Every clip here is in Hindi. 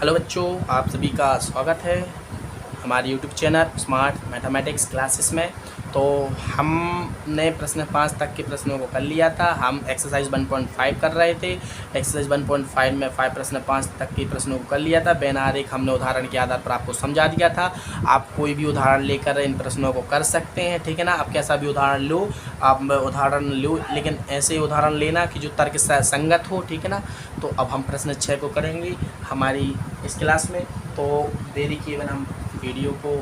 हेलो बच्चों, आप सभी का स्वागत है हमारे YouTube channel smart mathematics classes में। तो हमने प्रश्न 5 तक के प्रश्नों को कर लिया था। हम एक्सरसाइज 1.5 कर रहे थे। एक्सरसाइज 1.5 में 5 प्रश्न 5 तक के प्रश्नों को कर लिया था। बेनारेख हमने उदाहरण के आधार पर आपको समझा दिया था। आप कोई भी उदाहरण लेकर इन प्रश्नों को कर सकते हैं, ठीक है ना। आप कैसा भी उदाहरण लो, आप उदाहरण लो, लेकिन ऐसे उदाहरण लेना कि जो तर्क संगत हो, ठीक है ना। तो अब हम प्रश्न 6 को करेंगे हमारी इस क्लास में। तो देरी किए बिना हम वीडियो को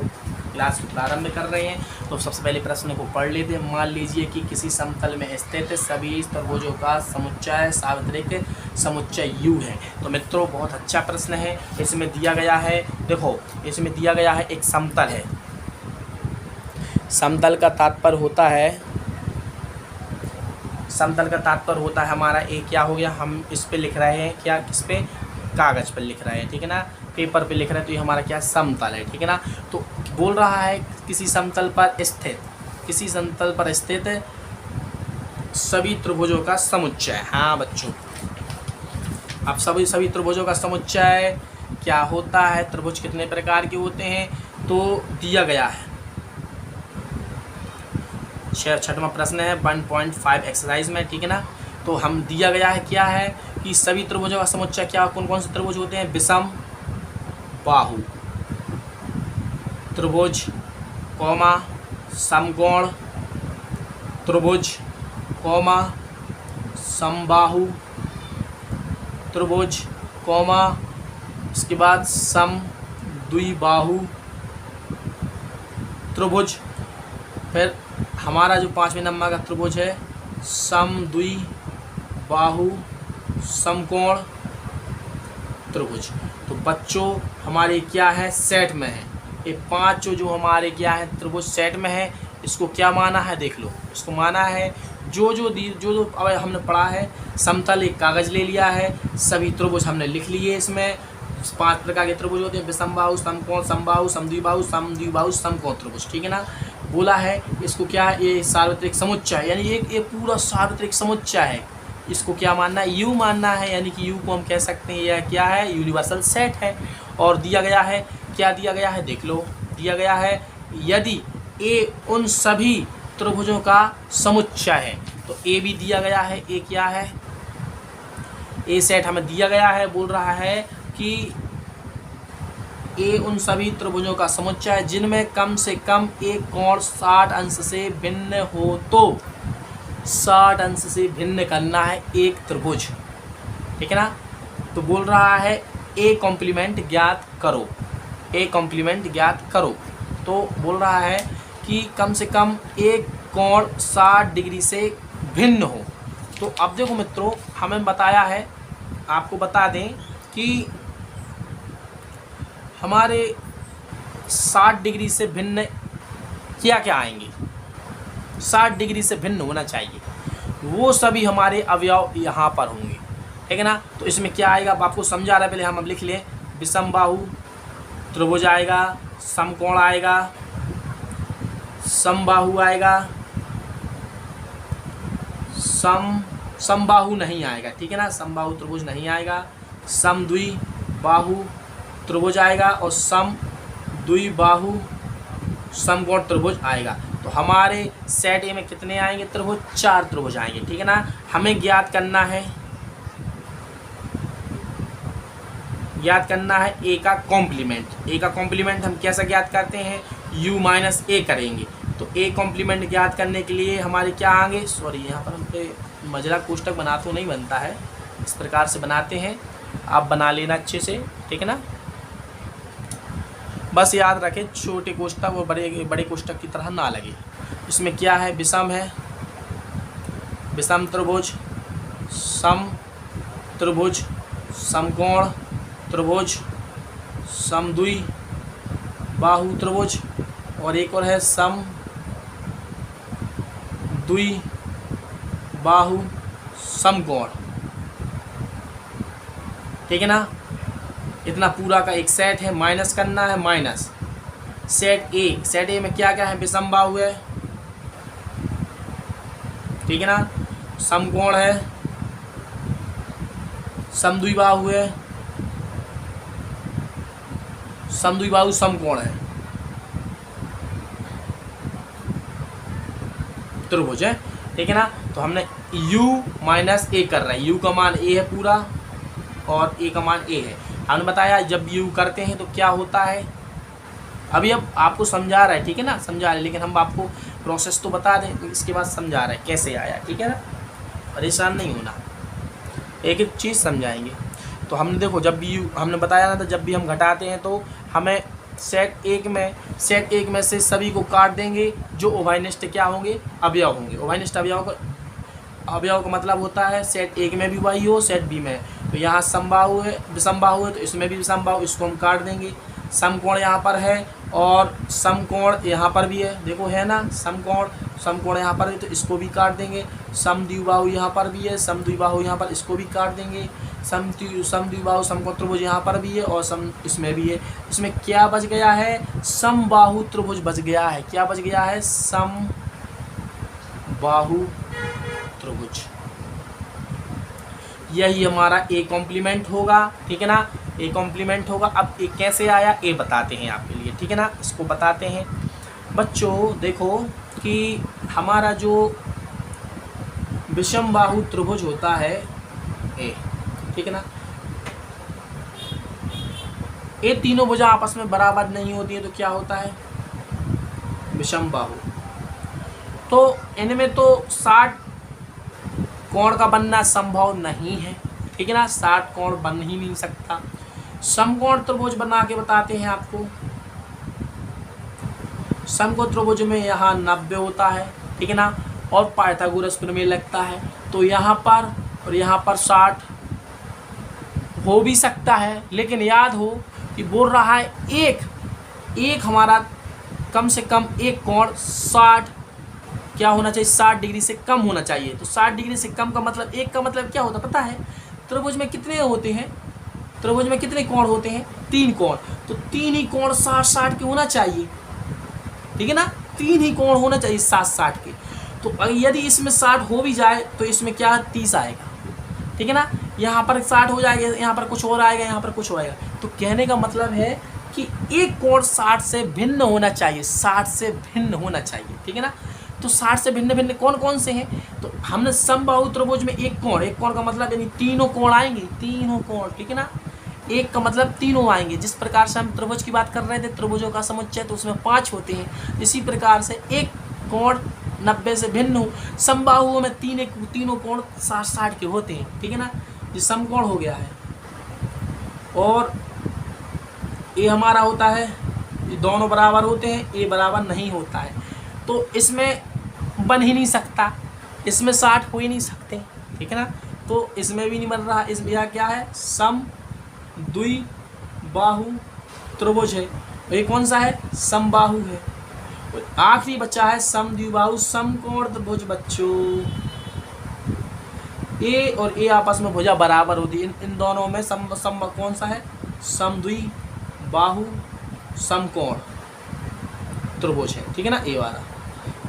क्लास प्रारंभ कर रहे हैं। तो सबसे पहले प्रश्न को पढ़ लेते हैं। मान लीजिए कि किसी समतल में स्थित सभी त्रिभुजों का समुच्चय सार्वत्रिक समुच्चय U है। तो मित्रों, बहुत अच्छा प्रश्न है। इसमें दिया गया है, देखो इसमें दिया गया है एक समतल है। समतल का तात्पर्य होता है, समतल का तात्पर्य होता है हमारा एक क्या हो गया, हम इस पे लिख रहे हैं क्या, किस पे, कागज पर लिख रहे हैं, ठीक है ना, पेपर पे लिख रहे हैं। तो ये हमारा क्या समतल है, ठीक है ना। तो बोल रहा है किसी समतल पर स्थित, किसी समतल पर स्थित सभी त्रिभुजों का समुच्चय। हाँ बच्चों, अब सभी त्रिभुजों का समुच्चय क्या होता है, त्रिभुज कितने प्रकार के होते हैं, तो दिया गया है। छठवां प्रश्न है 1.5 एक्सरसाइज में, ठीक है ना। तो हम दिया गया है क्या है कि सभी त्रिभुजों का समुच्चय क्या, कौन कौन से त्रिभुज होते हैं, विषम बाहु त्रिभुज, कौमा समकोण त्रिभुज, कौमा समबाहु त्रिभुज, कौमा इसके बाद सम द्विबाहु त्रिभुज। फिर हमारा जो 5वें नंबर का त्रिभुज है सम द्विबाहु समकोण त्रिभुज। तो बच्चों हमारे क्या है, सेट में है। ये 5 जो हमारे क्या है त्रिभुज सेट में है। इसको क्या माना है, देख लो। इसको माना है जो अब हमने पढ़ा है, समतल एक कागज ले लिया है, सभी त्रिभुज हमने लिख लिए। इसमें 5 प्रकार के त्रिभुज होते हैं, विषमबाहु, समकोण, समबाहु, समद्विबाहु, समकोण त्रिभुज, ठीक है ना। बोला है इसको क्या, ये सार्वत्रिक समुच्चय, यानी ये पूरा सार्वत्रिक समुच्चय है। इसको क्या मानना है, U मानना है, यानी कि U को हम कह सकते हैं यह क्या है, यूनिवर्सल सेट है। और दिया गया है, क्या दिया गया है, देख लो। दिया गया है यदि A उन सभी त्रिभुजों का समुच्चय है। तो A भी दिया गया है, A क्या है, A सेट हमें दिया गया है। बोल रहा है कि A उन सभी त्रिभुजों का समुच्चय है जिनमें कम से कम एक कोण 60 अंश से भिन्न हो। तो 60 अंश से भिन्न करना है एक त्रिभुज, ठीक है ना। तो बोल रहा है A कॉम्प्लीमेंट ज्ञात करो, A कॉम्प्लीमेंट ज्ञात करो। तो बोल रहा है कि कम से कम एक कोण 60 डिग्री से भिन्न हो। तो अब देखो मित्रों, हमें बताया है, आपको बता दें कि हमारे 60 डिग्री से भिन्न क्या क्या आएंगे, 60 डिग्री से भिन्न होना चाहिए, वो सभी हमारे अवयव यहाँ पर होंगे, ठीक है ना। तो इसमें क्या आएगा, आपको समझा रहा है, पहले हम अब लिख लें। विषमबाहु त्रिभुज आएगा, समकोण आएगा, समबाहु आएगा, समबाहु नहीं आएगा, ठीक है ना, समबाहु त्रिभुज नहीं आएगा। समद्विबाहु त्रिभुज आएगा और सम द्विबाहु समकोण त्रिभुज आएगा। तो हमारे सेट ए में कितने आएंगे त्रिभुज, 4 त्रिभुज आएंगे, ठीक है ना। हमें ज्ञात करना है ए का कॉम्प्लीमेंट। ए का कॉम्प्लीमेंट हम कैसा ज्ञात करते हैं, U माइनस ए करेंगे। तो ए कॉम्प्लीमेंट ज्ञात करने के लिए हमारे क्या आएंगे, सॉरी यहाँ पर हम पे मजरा कोष्टक बना तो नहीं बनता है, इस प्रकार से बनाते हैं, आप बना लेना अच्छे से, ठीक है ना। बस याद रखें, छोटे कोष्टक और बड़े कोष्टक की तरह ना लगे। इसमें क्या है, विषम है, विषम त्रिभुज, सम त्रिभुज, समकोण त्रिभुज, समद्विबाहु त्रिभुज, और एक और है सम द्विबाहु समकोण, ठीक है ना। इतना पूरा का एक सेट है, माइनस करना है, माइनस सेट ए में क्या क्या है, विषमबाहु है, ठीक है ना, समकोण है, समद्विबाहु है, समद्विबाहु समकोण है, त्रिभुज है, ठीक है ना। तो हमने u माइनस ए कर रहे हैं, u का मान a है पूरा और a का मान a है। हमने बताया जब u करते हैं तो क्या होता है, अभी अब आपको समझा रहा है, ठीक है ना, समझा रहे, लेकिन हम आपको प्रोसेस तो बता दें, इसके बाद समझा रहे हैं कैसे आया, ठीक है ना, परेशान नहीं होना, एक एक चीज़ समझाएंगे। तो हमने देखो जब भी हमने बताया ना, तो जब भी हम घटाते हैं तो हमें सेट एक में से सभी को काट देंगे जो उभयनिष्ठ क्या होंगे, अवयव होंगे। उभयनिष्ठ अवयव का मतलब होता है सेट एक में भी वही हो, सेट बी में। तो यहाँ समबाहु है, विषमबाहु है, तो इसमें भी विषमबाहु, इसको हम काट देंगे। समकोण यहाँ पर है और समकोण यहाँ पर भी है, देखो है ना, समकोण यहाँ पर है, तो इसको भी काट देंगे। समद्विबाहु यहाँ पर भी है, समद्विबाहु यहाँ पर, इसको भी काट देंगे। समद्विबाहु समकोण त्रिभुज यहाँ पर भी है और इसमें भी है। इसमें क्या बच गया है, समबाहु त्रिभुज बच गया है। क्या बच गया है, समबाहु त्रिभुज। यही हमारा ए कॉम्प्लीमेंट होगा, ठीक है ना, ए कॉम्प्लीमेंट होगा। अब ए कैसे आया ए बताते हैं आपके लिए, ठीक है ना, इसको बताते हैं बच्चों। देखो कि हमारा जो विषमबाहु त्रिभुज होता है ए, ठीक है ना, ये तीनों भुजा आपस में बराबर नहीं होती है तो क्या होता है, विषमबाहु। तो इनमें तो 60 कोण का बनना संभव नहीं है, ठीक है ना, 60 कोण बन ही नहीं सकता। समकोण त्रिभुज बना के बताते हैं आपको। समकोण त्रिभुज में यहाँ 90 होता है, ठीक है ना, और पाइथागोरस प्रमेय लगता है, तो यहाँ पर और यहाँ पर 60 हो भी सकता है, लेकिन याद हो कि बोल रहा है एक हमारा कम से कम एक कोण 60 क्या होना चाहिए, 60 डिग्री से कम होना चाहिए। तो 60 डिग्री से कम का मतलब, एक का मतलब क्या होता पता है, त्रिभुज में कितने होते हैं, त्रिभुज में कितने कोण होते हैं, 3 कोण, तो 3 ही कोण 60-60 के होना चाहिए, ठीक है ना, 3 ही कोण होना चाहिए 60-60 के। तो यदि इसमें 60 हो भी जाए तो इसमें क्या 30 आएगा, ठीक है ना, यहाँ पर 60 हो जाएगा, यहाँ पर कुछ और आएगा, यहाँ पर कुछ हो आएगा। तो कहने का मतलब है कि एक कोण 60 से भिन्न होना चाहिए, 60 से भिन्न होना चाहिए, ठीक है ना। तो 60 से भिन्न भिन्न कौन कौन से हैं, तो हमने समबाहु त्रिभुज में एक कोण का मतलब यानी तीनों कोण आएंगे, तीनों कोण, ठीक है ना, एक का मतलब तीनों आएंगे। जिस प्रकार से हम त्रिभुज की बात कर रहे थे, त्रिभुजों का समुच्चय, तो उसमें 5 होते हैं, इसी प्रकार से एक कोण 90 से भिन्न हो। समबाहुओं में तीनों कोण 60-60 के होते हैं, ठीक है ना, ये समकोण हो गया है। और ये हमारा होता है, ये दोनों बराबर होते हैं, ये बराबर नहीं होता है, तो इसमें बन ही नहीं सकता, इसमें 60 हो ही नहीं सकते, ठीक है ना, तो इसमें भी नहीं बन रहा। इसमें यह क्या है, समद्विबाहु त्रिभुज है। ये कौन सा है, समबाहु है। आखिरी बच्चा है समद्विबाहु समकोण त्रिभुज। बच्चों ए और ए आपस में भुजा बराबर होती है, इन दोनों में सम कौन सा है, समद्विबाहु समकोण त्रिभुज है, ठीक है ना, ए वाला।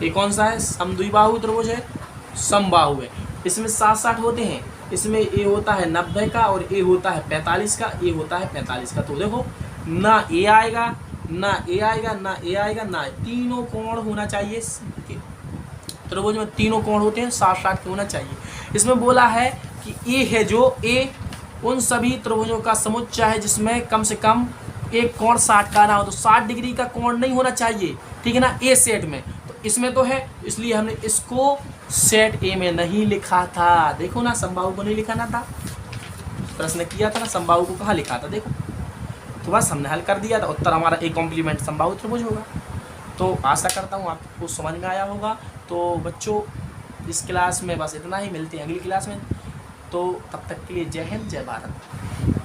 ये कौन सा है, समद्विबाहु त्रिभुज है, समबाहु है। इसमें 60-60 होते हैं, इसमें ए होता है 90 का और ए होता है 45 का, ए होता है 45 का। तो देखो ना ए आएगा, ना ए आएगा, ना ए आएगा, ना तीनों कोण होना चाहिए, त्रिभुज में तीनों कोण होते हैं, 60-60 के होना चाहिए। इसमें बोला है कि ए है जो ए उन सभी त्रिभुजों का समुच्चय है जिसमें कम से कम एक कोण 60 का ना हो, तो 60 डिग्री का कोण नहीं होना चाहिए, ठीक है ना, ए सेट में। तो इसमें तो है, इसलिए हमने इसको सेट ए में नहीं लिखा था। देखो ना, समबाहु को नहीं लिखा ना था, प्रश्न किया था ना, समबाहु को कहाँ लिखा था, देखो, तो बस हमने हल कर दिया था, उत्तर हमारा ए कॉम्प्लीमेंट समबाहु त्रिभुज होगा। तो आशा करता हूँ आपको समझ में आया होगा। तो बच्चों इस क्लास में बस इतना ही, मिलते हैं अगली क्लास में, तो तब तक के लिए जय हिंद, जय भारत।